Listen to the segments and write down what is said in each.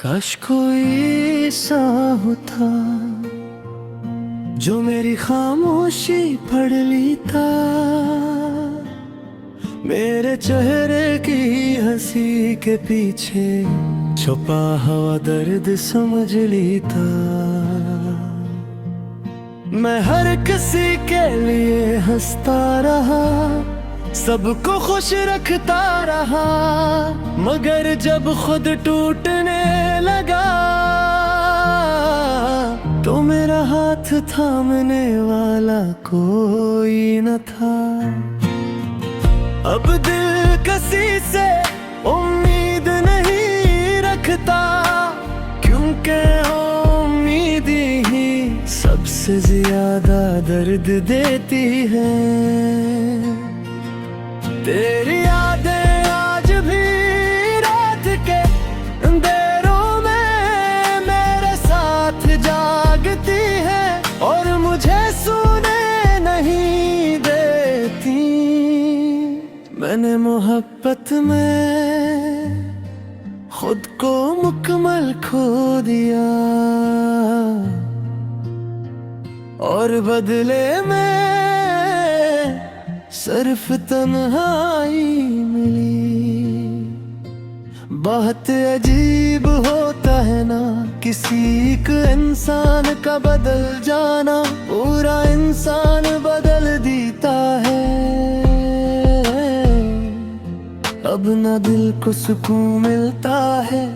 काश कोई सा होता जो मेरी खामोशी पढ़ लेता, मेरे चेहरे की हंसी के पीछे छुपा हुआ दर्द समझ लेता। मैं हर किसी के लिए हंसता रहा, सबको खुश रखता रहा, मगर जब खुद टूटने लगा तो मेरा हाथ थामने वाला कोई न था। अब दिल किसी से उम्मीद नहीं रखता, क्योंकि उम्मीद ही सबसे ज्यादा दर्द देती है। तेरी यादें आज भी रात के अंधेरों में मेरे साथ जागती है और मुझे सोने नहीं देती। मैंने मोहब्बत में खुद को मुकम्मल खो दिया और बदले में सिर्फ तन्हाई मिली। बहुत अजीब होता है ना किसी एक इंसान का बदल जाना, पूरा इंसान बदल देता है। अब न दिल को सुकून मिलता है,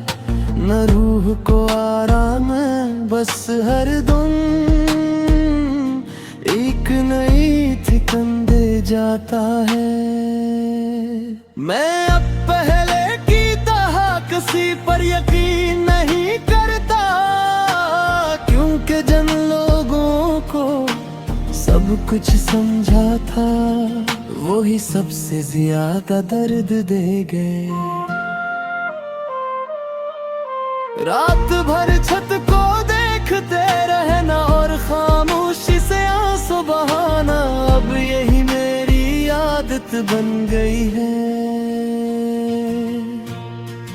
न रूह को आराम है, बस हर दम एक नई ठिकन दे जाता है। मैं अब पहले की तरह किसी पर यकीन नहीं करता, क्योंकि जिन लोगों को सब कुछ समझा था वो ही सबसे ज्यादा दर्द दे गए। रात भर छत को देखते रहना और खामोशी से आंसू बहाना, अब यही मेरी आदत बन गई है।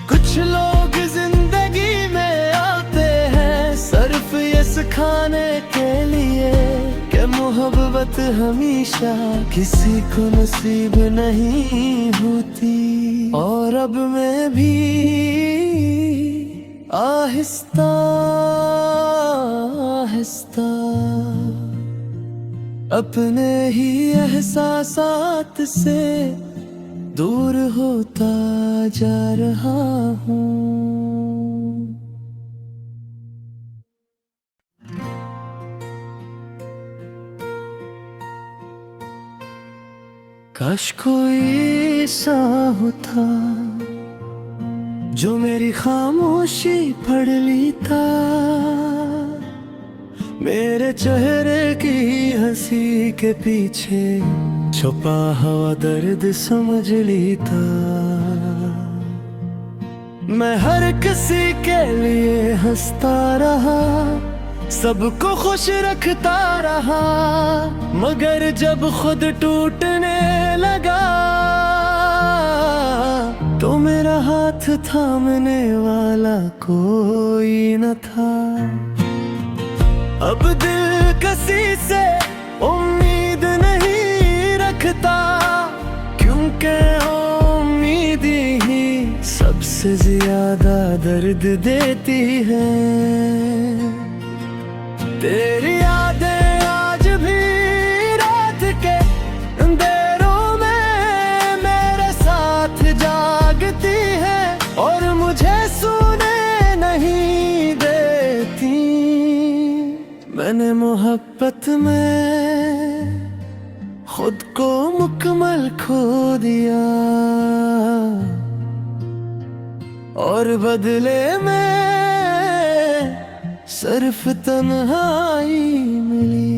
कुछ लोग जिंदगी में आते हैं सिर्फ ये सिखाने के लिए कि मोहब्बत हमेशा किसी को नसीब नहीं होती। और अब मैं भी आहिस्ता आहिस्ता अपने ही एहसासात से दूर होता जा रहा हूँ। काश कोई सा होता जो मेरी खामोशी पढ़ लेता, मेरे चेहरे की हंसी के पीछे छुपा हुआ दर्द समझ लेता। मैं हर किसी के लिए हंसता रहा, सबको खुश रखता रहा, मगर जब खुद टूटने लगा तो मेरा हाथ थामने वाला कोई न था। अब दिल किसी से उम्मीद नहीं रखता, क्योंकि उम्मीद ही सबसे ज्यादा दर्द देती है। तेरी यादें आज भी रात के अंधेरों में मेरे साथ जागती है और मुझे सोने नहीं देती। मैंने मोहब्बत में खुद को मुकम्मल खो दिया और बदले में सिर्फ तन्हाई मिली।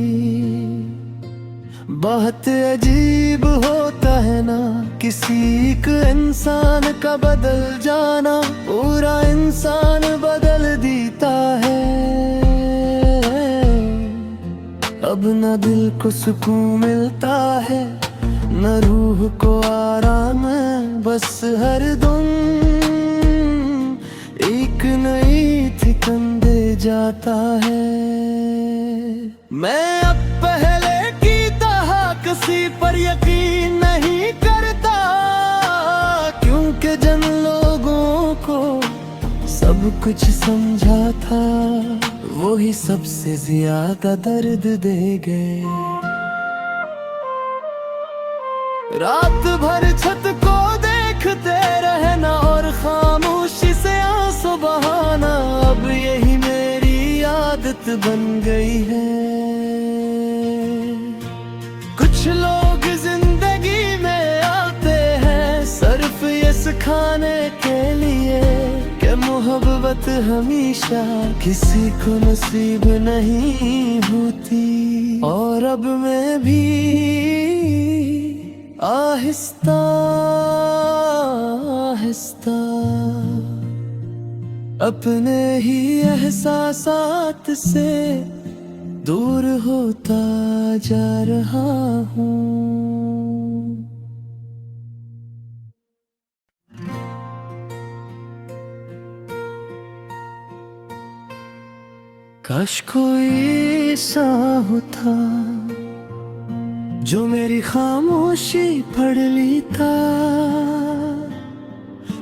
बहुत अजीब होता है ना किसी एक इंसान का बदल जाना, पूरा इंसान बदल देता है। अब न दिल को सुकून मिलता है, न रूह को आराम है, बस हर दम एक नई ठिकन दे जाता है। मैं अब पहले की तरह किसी पर यकीन नहीं करता, क्योंकि जिन लोगों को सब कुछ समझा था वो ही सबसे ज्यादा दर्द दे गए। रात भर छत को देखते रहना और खामोशी से आंसू बहाना, अब यही मेरी आदत बन गई है। कुछ लोग जिंदगी में आते हैं सिर्फ ये सिखाने के लिए कि मोहब्बत हमेशा किसी को नसीब नहीं होती। और अब मैं भी आहिस्ता आहिस्ता अपने ही एहसासात से दूर होता जा रहा हूँ। काश कोई सा होता जो मेरी खामोशी पढ़ लेता,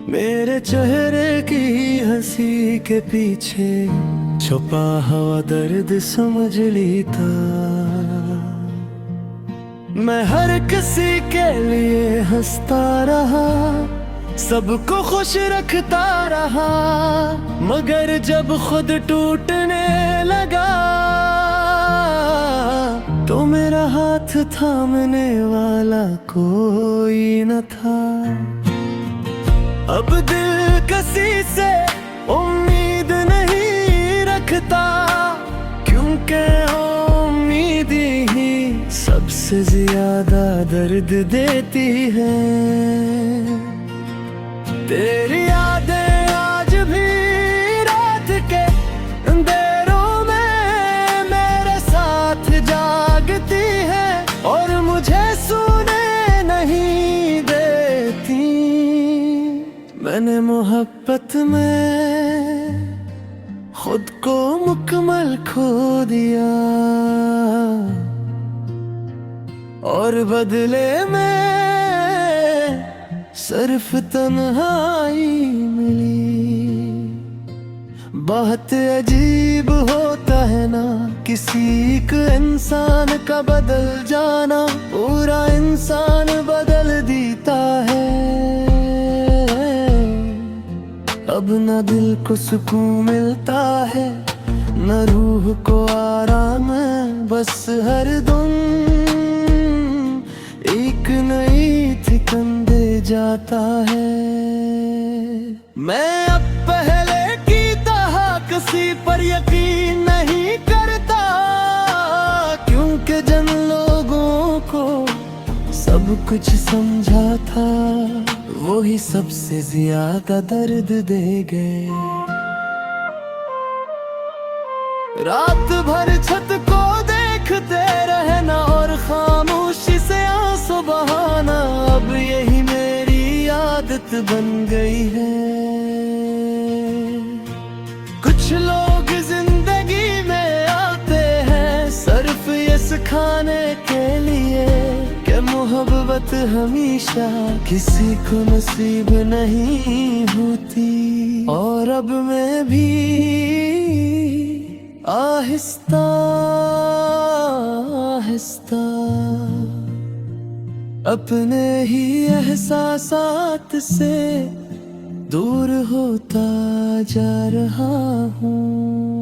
मेरे चेहरे की हंसी के पीछे छुपा हुआ दर्द समझ लेता। मैं हर किसी के लिए हंसता रहा, सबको खुश रखता रहा, मगर जब खुद टूटने लगा तो मेरा हाथ थामने वाला कोई न था। अब दिल किसी से उम्मीद नहीं रखता, क्योंकि उम्मीद ही सबसे ज्यादा दर्द देती है। तेरी यादें आज भी रात के अंधेरों में मेरे साथ जागती है और मुझे सोने नहीं देती। मैंने मोहब्बत में खुद को मुकम्मल खो दिया और बदले में सिर्फ तन्हाई मिली। बहुत अजीब होता है ना किसी एक इंसान का बदल जाना, पूरा इंसान बदल देता है। अब न दिल को सुकून मिलता है न रूह को आराम, बस हर दम एक नई ठिकन दे जाता है। मैं अब पहले की तरह किसी पर यकीन नहीं करता, क्योंकि जिन लोगों को सब कुछ समझा था वो ही सबसे ज्यादा दर्द दे गए। रात भर छत को देखते रहना और खामोशी से आंसू बहाना, अब यही मेरी आदत बन गई है। कुछ लोग जिंदगी में आते हैं सिर्फ ये सिखाने के लिए कि मोहब्बत हमेशा किसी को नसीब नहीं होती। और अब मैं भी आहिस्ता आहिस्ता अपने ही एहसासात से दूर होता जा रहा हूँ।